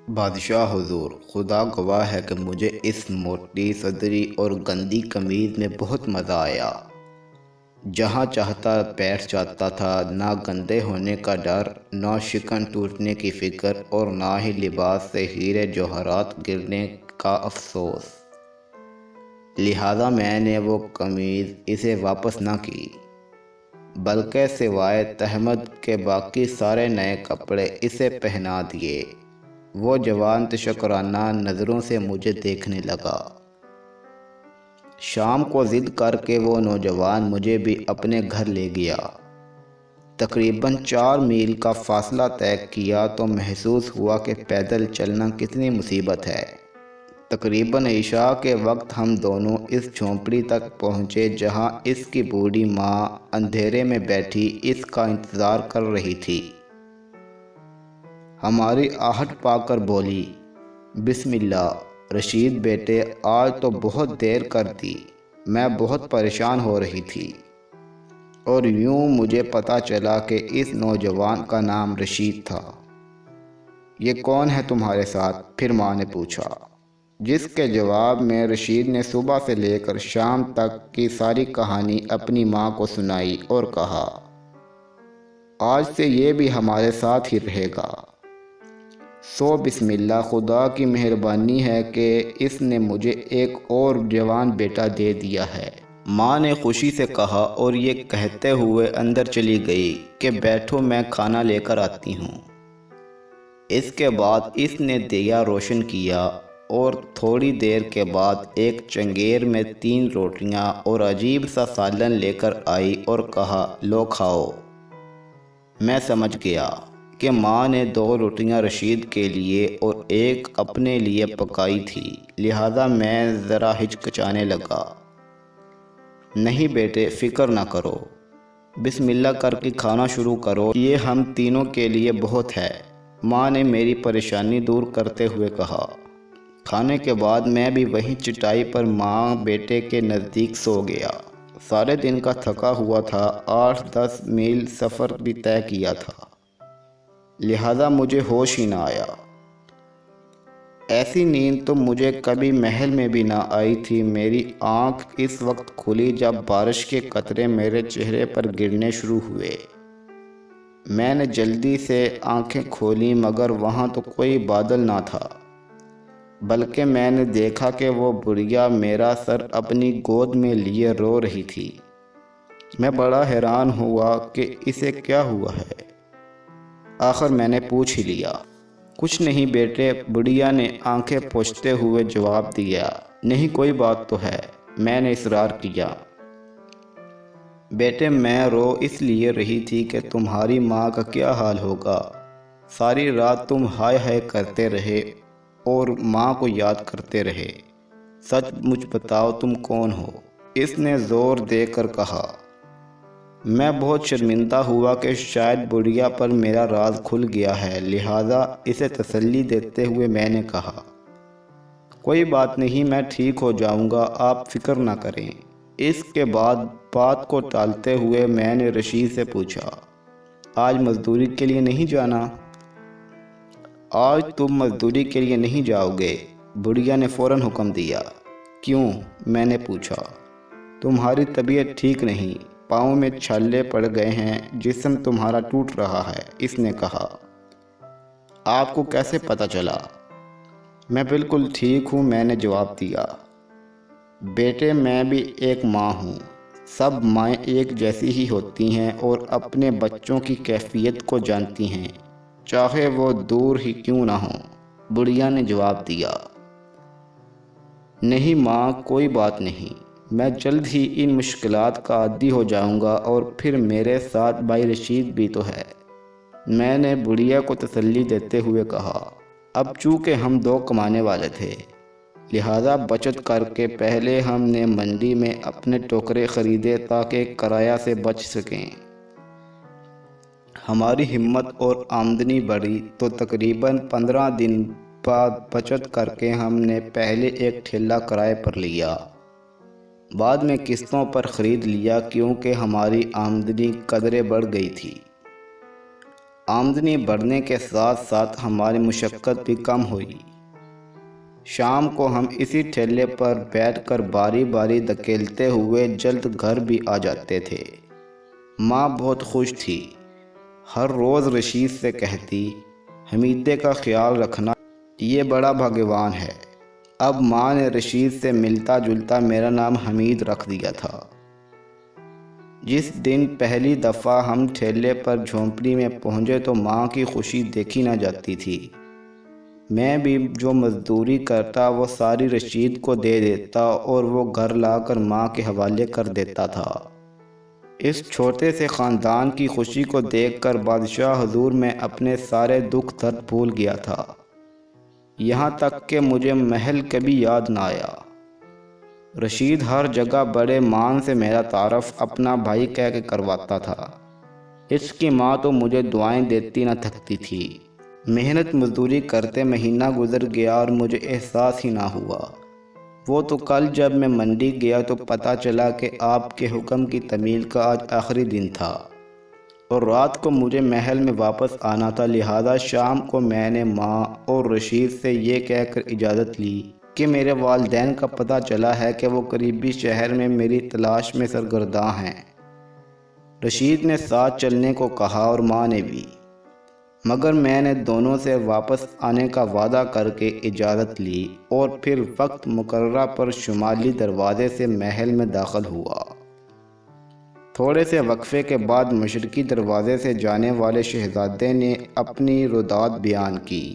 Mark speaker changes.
Speaker 1: بادشاہ حضور، خدا گواہ ہے کہ مجھے اس موٹی صدری اور گندی قمیض میں بہت مزہ آیا۔ جہاں چاہتا بیٹھ جاتا تھا، نہ گندے ہونے کا ڈر، نہ شکن ٹوٹنے کی فکر، اور نہ ہی لباس سے ہیرے جوہرات گرنے کا افسوس۔ لہذا میں نے وہ قمیض اسے واپس نہ کی، بلکہ سوائے تہمت کے باقی سارے نئے کپڑے اسے پہنا دیے۔ وہ جوان تشکرانہ نظروں سے مجھے دیکھنے لگا۔ شام کو ضد کر کے وہ نوجوان مجھے بھی اپنے گھر لے گیا۔ تقریباً 4 میل کا فاصلہ طے کیا تو محسوس ہوا کہ پیدل چلنا کتنی مصیبت ہے۔ تقریباً عشاء کے وقت ہم دونوں اس جھونپڑی تک پہنچے جہاں اس کی بوڑھی ماں اندھیرے میں بیٹھی اس کا انتظار کر رہی تھی۔ ہماری آہٹ پا کر بولی، بسم اللہ رشید بیٹے، آج تو بہت دیر کر دی۔ میں بہت پریشان ہو رہی تھی، اور یوں مجھے پتہ چلا کہ اس نوجوان کا نام رشید تھا۔ یہ کون ہے تمہارے ساتھ؟ پھر ماں نے پوچھا، جس کے جواب میں رشید نے صبح سے لے کر شام تک کی ساری کہانی اپنی ماں کو سنائی اور کہا، آج سے یہ بھی ہمارے ساتھ ہی رہے گا۔ سو بسم اللہ، خدا کی مہربانی ہے کہ اس نے مجھے ایک اور جوان بیٹا دے دیا ہے، ماں نے خوشی سے کہا، اور یہ کہتے ہوئے اندر چلی گئی کہ بیٹھو میں کھانا لے کر آتی ہوں۔ اس کے بعد اس نے دیا روشن کیا اور تھوڑی دیر کے بعد ایک چنگیر میں 3 روٹیاں اور عجیب سا سالن لے کر آئی اور کہا، لو کھاؤ۔ میں سمجھ گیا کہ ماں نے 2 روٹیاں رشید کے لیے اور ایک اپنے لیے پکائی تھی، لہذا میں ذرا ہچکچانے لگا۔ نہیں بیٹے، فکر نہ کرو، بسم اللہ کر کے کھانا شروع کرو، یہ ہم تینوں کے لیے بہت ہے، ماں نے میری پریشانی دور کرتے ہوئے کہا۔ کھانے کے بعد میں بھی وہیں چٹائی پر ماں بیٹے کے نزدیک سو گیا۔ سارے دن کا تھکا ہوا تھا، 8-10 میل سفر بھی طے کیا تھا، لہذا مجھے ہوش ہی نہ آیا۔ ایسی نیند تو مجھے کبھی محل میں بھی نہ آئی تھی۔ میری آنکھ اس وقت کھلی جب بارش کے قطرے میرے چہرے پر گرنے شروع ہوئے۔ میں نے جلدی سے آنکھیں کھولیں، مگر وہاں تو کوئی بادل نہ تھا، بلکہ میں نے دیکھا کہ وہ بڑھیا میرا سر اپنی گود میں لیے رو رہی تھی۔ میں بڑا حیران ہوا کہ اسے کیا ہوا ہے۔ آخر میں نے پوچھ ہی لیا۔ کچھ نہیں بیٹے، بڑھیا نے آنکھیں پوچھتے ہوئے جواب دیا۔ نہیں، کوئی بات تو ہے، میں نے اصرار کیا۔ بیٹے، میں رو اس لیے رہی تھی کہ تمہاری ماں کا کیا حال ہوگا۔ ساری رات تم ہائے ہائے کرتے رہے اور ماں کو یاد کرتے رہے۔ سچ مجھ بتاؤ تم کون ہو؟ اس نے زور دے کر کہا۔ میں بہت شرمندہ ہوا کہ شاید بڑھیا پر میرا راز کھل گیا ہے، لہذا اسے تسلی دیتے ہوئے میں نے کہا، کوئی بات نہیں، میں ٹھیک ہو جاؤں گا، آپ فکر نہ کریں۔ اس کے بعد بات کو ٹالتے ہوئے میں نے رشید سے پوچھا، آج مزدوری کے لیے نہیں جانا؟ آج تم مزدوری کے لیے نہیں جاؤ گے، بڑھیا نے فوراً حکم دیا۔ کیوں؟ میں نے پوچھا۔ تمہاری طبیعت ٹھیک نہیں، پاؤں میں چھالے پڑ گئے ہیں، جسم تمہارا ٹوٹ رہا ہے، اس نے کہا۔ آپ کو کیسے پتہ چلا؟ میں بالکل ٹھیک ہوں، میں نے جواب دیا۔ بیٹے، میں بھی ایک ماں ہوں، سب مائیں ایک جیسی ہی ہوتی ہیں اور اپنے بچوں کی کیفیت کو جانتی ہیں، چاہے وہ دور ہی کیوں نہ ہوں، بڑھیا نے جواب دیا۔ نہیں ماں، کوئی بات نہیں، میں جلد ہی ان مشکلات کا عادی ہو جاؤں گا، اور پھر میرے ساتھ بھائی رشید بھی تو ہے، میں نے بڑھیا کو تسلی دیتے ہوئے کہا۔ اب چونکہ ہم 2 کمانے والے تھے، لہذا بچت کر کے پہلے ہم نے منڈی میں اپنے ٹوکرے خریدے تاکہ کرایہ سے بچ سکیں۔ ہماری ہمت اور آمدنی بڑھی تو تقریباً 15 دن بعد بچت کر کے ہم نے پہلے ایک ٹھیلا کرائے پر لیا، بعد میں قسطوں پر خرید لیا، کیونکہ ہماری آمدنی قدرے بڑھ گئی تھی۔ آمدنی بڑھنے کے ساتھ ساتھ ہماری مشقت بھی کم ہوئی۔ شام کو ہم اسی ٹھیلے پر بیٹھ کر باری باری دھکیلتے ہوئے جلد گھر بھی آ جاتے تھے۔ ماں بہت خوش تھی، ہر روز رشید سے کہتی، حمیدے کا خیال رکھنا، یہ بڑا بھاگیوان ہے۔ اب ماں نے رشید سے ملتا جلتا میرا نام حمید رکھ دیا تھا۔ جس دن پہلی دفعہ ہم ٹھیلے پر جھونپڑی میں پہنچے تو ماں کی خوشی دیکھی نہ جاتی تھی۔ میں بھی جو مزدوری کرتا وہ ساری رشید کو دے دیتا اور وہ گھر لا کر ماں کے حوالے کر دیتا تھا۔ اس چھوٹے سے خاندان کی خوشی کو دیکھ کر بادشاہ حضور میں اپنے سارے دکھ درد بھول گیا تھا، یہاں تک کہ مجھے محل کبھی یاد نہ آیا۔ رشید ہر جگہ بڑے مان سے میرا تعارف اپنا بھائی کہہ کے کرواتا تھا۔ اس کی ماں تو مجھے دعائیں دیتی نہ تھکتی تھی۔ محنت مزدوری کرتے مہینہ گزر گیا اور مجھے احساس ہی نہ ہوا۔ وہ تو کل جب میں منڈی گیا تو پتہ چلا کہ آپ کے حکم کی تعمیل کا آج آخری دن تھا اور رات کو مجھے محل میں واپس آنا تھا، لہذا شام کو میں نے ماں اور رشید سے یہ کہہ کر اجازت لی کہ میرے والدین کا پتہ چلا ہے کہ وہ قریبی شہر میں میری تلاش میں سرگرداں ہیں۔ رشید نے ساتھ چلنے کو کہا اور ماں نے بھی، مگر میں نے دونوں سے واپس آنے کا وعدہ کر کے اجازت لی اور پھر وقت مقررہ پر شمالی دروازے سے محل میں داخل ہوا۔ تھوڑے سے وقفے کے بعد مشرقی دروازے سے جانے والے شہزادے نے اپنی رداد بیان کی۔